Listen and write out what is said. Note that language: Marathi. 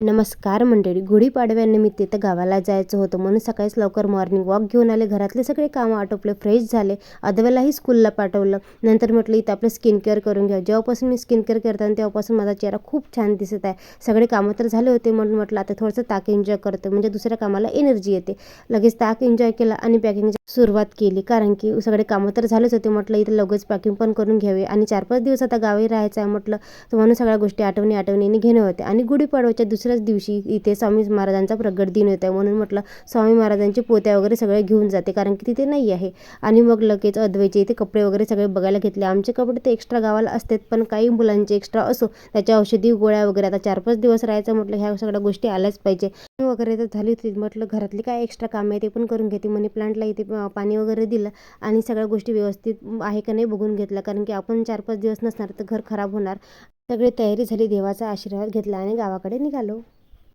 नमस्कार मंडळी. गुढीपाडव्यानिमित्त तर गावाला जायचं होतं म्हणून सकाळीच लवकर मॉर्निंग वॉक घेऊन आले. घरातले सगळे कामं आटोपले, फ्रेश झाले. अद्वैलाही स्कूलला पाठवलं. नंतर म्हटलं इथं आपलं स्किन केअर करून घ्या. जेव्हापासून मी स्किन केअर करताना तेव्हापासून माझा चेहरा खूप छान दिसत आहे. सगळे कामं तर झाले होते म्हणून म्हटलं आता थोडंसं ताक एन्जॉय करतो, म्हणजे दुसऱ्या कामाला एनर्जी येते. लगेच ताक एन्जॉय केला आणि पॅकिंगची सुरुवात केली, कारण की सगळे कामं तर झालेच होते. म्हटलं इथं लगेच पॅकिंग पण करून घ्यावे आणि 4-5 दिवस आता गावी राहायचं आहे म्हटलं, तर म्हणून सगळ्या गोष्टी आठवणीने घेणे होते. आणि गुढीपाडव्याच्या दुसऱ्याच दिवशी इथे स्वामी महाराजांचा प्रगट दिन होता म्हणून म्हटलं स्वामी महाराजांची पोत्या वगैरे सगळे घेऊन जाते, कारण की तिथे नाही आहे. आणि मग लगेच अद्वैचे इथे कपडे वगैरे सगळे बघायला घेतले. आमचे कपडे ते एक्स्ट्रा गावाला असतात, पण काही मुलांचे एक्स्ट्रा असो त्याच्या औषधी गोळ्या वगैरे. आता 4-5 दिवस राहायचं म्हटलं ह्या सगळ्या गोष्टी आल्याच पाहिजे वगैरे तर झाली होती. म्हटलं घरातली काय एक्स्ट्रा काम आहे ते पण करून घेते. मनी प्लांटला इथे पाणी वगैरे दिलं आणि सगळ्या गोष्टी व्यवस्थित आहे का नाही बघून घेतलं, कारण की आपण 4-5 दिवस नसणार तर घर खराब होणार. सगळी तयारी झाली, देवाचा आशीर्वाद घेतला आणि गावाकडे निघालो.